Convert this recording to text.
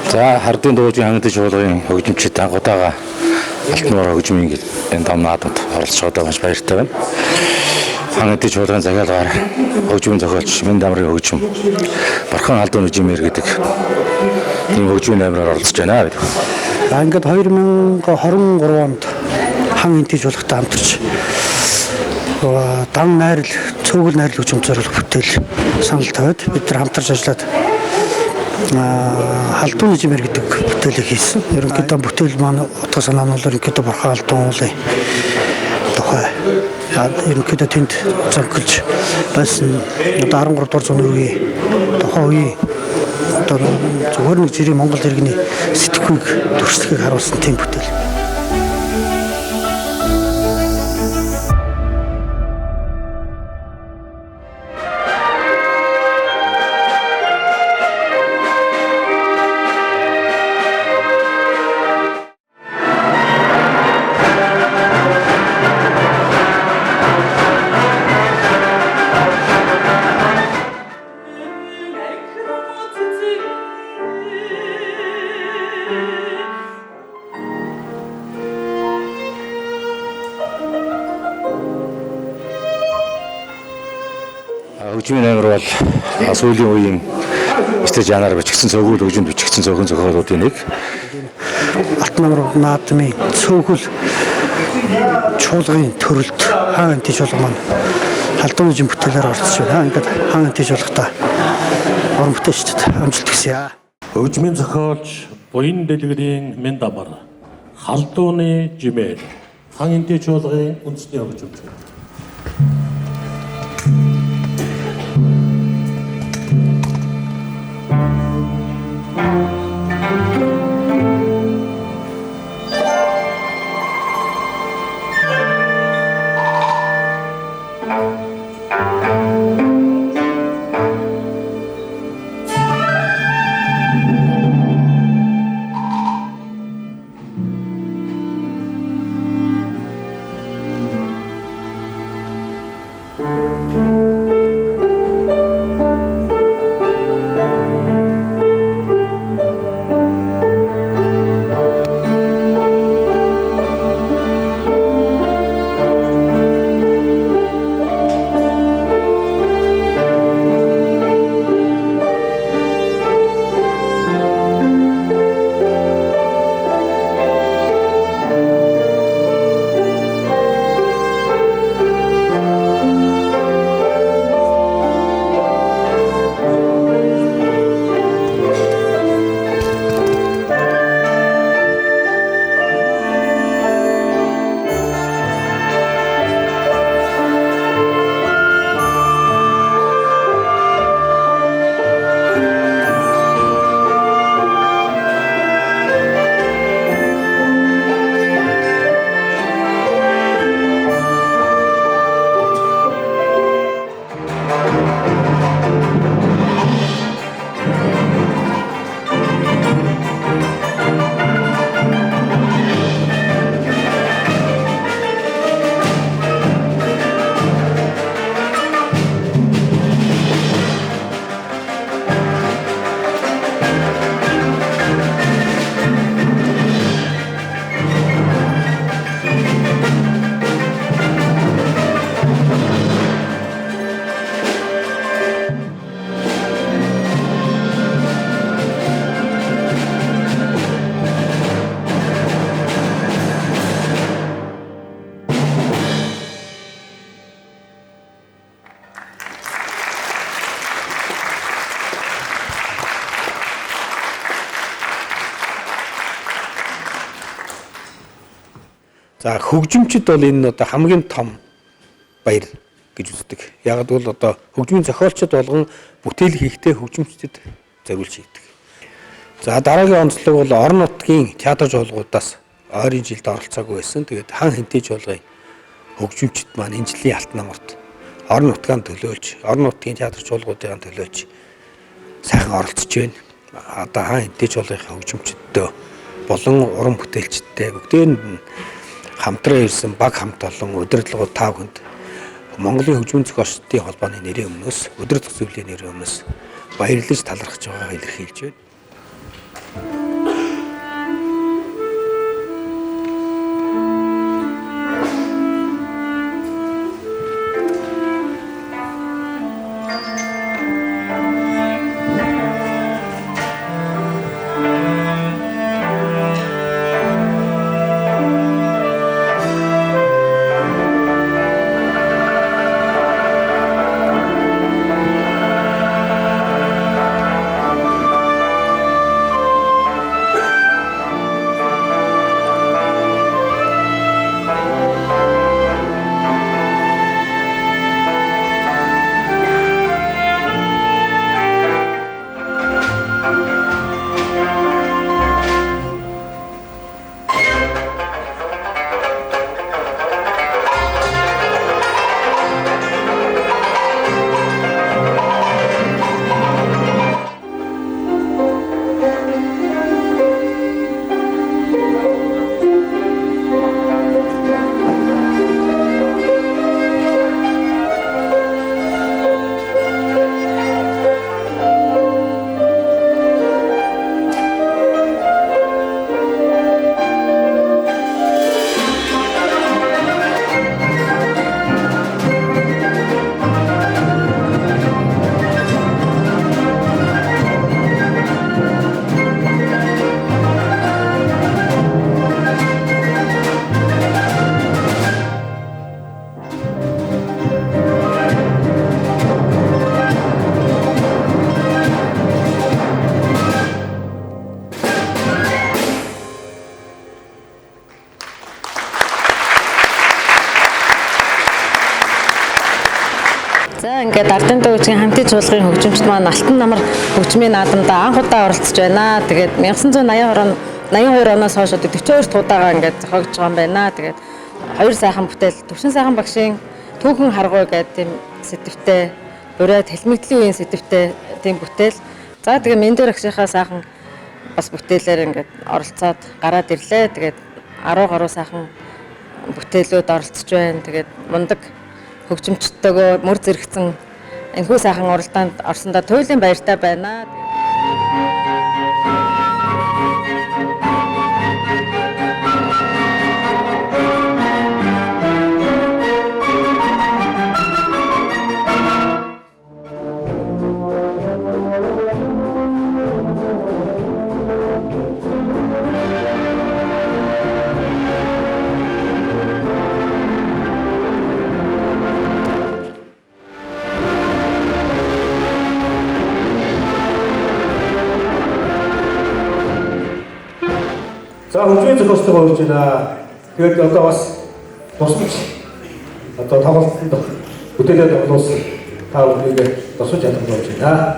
За хардын дуугийн хангалттай чуулгын хөгжимчид агуудаага алтнуур хөгжмийн энэ том наадамд оролцож байгаа маш баяртай байна. Хангалттай чуулгын захиалгаар хөгжмийн зохиолч Минь Дамрын хөгжим Бархан Алдууны жимээр гэдэг тийм хөгжмийн амраар оролцож байна. Ингээд 2023 онд хан энтэй чуулгатай хамтарч дан найрал цөөгөл найрал хөгжим зориулах бүтээл санал тавиад бид нар хамтарч ажиллаад Алдууны жимээр гэдэг бүтээлийг хийсэн. Ерөнхийдөө бүтээл маань утга санаа нь бол ерөнхийдөө Бархан Алдуун уулын тухай. Ерөнхийдөө тэнд зохиолж байсан 13 дугаар зууны үеийн тухайн үеийн зүгээр нэг зэрэг Монгол иргэний сэтгхүйг төрслөхийг харуулсан тийм бүтээл. Хөгжмийн амир бол сүүлийн үеийн стил жанраар бичигдсэн цөөхөл хөгжимд бичигдсэн цөөхөн зохиолуудын нэг. Алтнуур наадмын цөөхөл чуулгын төрөлд хаан энтэй чуулга маань Алдууны жим бүтээлээр оролцож байна. Ингээд хаан энтэй чуулгатай уран бүтээлчдэд амжилт хүсье. Хөгжмийн зохиолч Буян дэлгэрийн Минь Дамар Алдууны жимээр хаан энтэй чуулгын үндэсний хөгжимч. За хөгжимчд бол энэ одоо хамгийн том баяр гэж үздэг. Яг бол одоо хөгжмийн зохиолчд болгон бүтээл хийхдээ хөгжимчдэд зориулж хийдэг. За дараагийн онцлог бол орон нутгийн театр жуулгуудаас ойрын жилд оролцоогүй байсан. Тэгээд хан хэнтэй жуулгын хөгжимчд маань энэ жилийн алт намарт орон нутгийн төлөөлж, орон нутгийн театр жуулгуудын төлөөлж сайхан оролцож байна. Одоо хан хэнтэй жуулгын хөгжимчдөө болон уран бүтээлчдтэй бүгдээр нь хамтран ирсэн баг хамт олон удирдлагууд 5 хүнд Монголын хөгжмийн зохиолчдын холбооны нэрийн өмнөөс өдөр төгсөвлийн нэрийн өмнөөс баярлаж талархаж байгаагаа илэрхийлж байна. За ингээд Ардын дуугийн хамтын чуулгын хөгжимчд маань Алтан намар хөгжмийн наадамдаа анх удаа оролцож байна. Тэгээд 1982 оноос хойш 42 дахь удаага ингээд зохиогдож байгаа юм байна. Тэгээд хоёр сайхан бүтээл Төвшин сайхан багшийн Түүхэн харгуй гэдэг тийм сэдвтэй, бурайд хэлмэгдлийн үеийн сэдвтэй тийм бүтээл. За тэгээд Мендер агшийнхаа сайхан бас бүтээлээр ингээд оролцоод гараад ирлээ. Тэгээд 10 гаруй сайхан бүтээлүүд оролцож байна. Тэгээд мундаг хөгжимчдтэйгөө мөр зэрэгцэн энэхүү сайхан уралдаанд орсондоо туйлын баяртай байна. За хөгжмийн зохиолчтой болж байна. Тэгээд одоо бас тусламж одоо тоглолтод бүтээлээ тоглуулсан та бүхэнд тусаж чадах болж байна.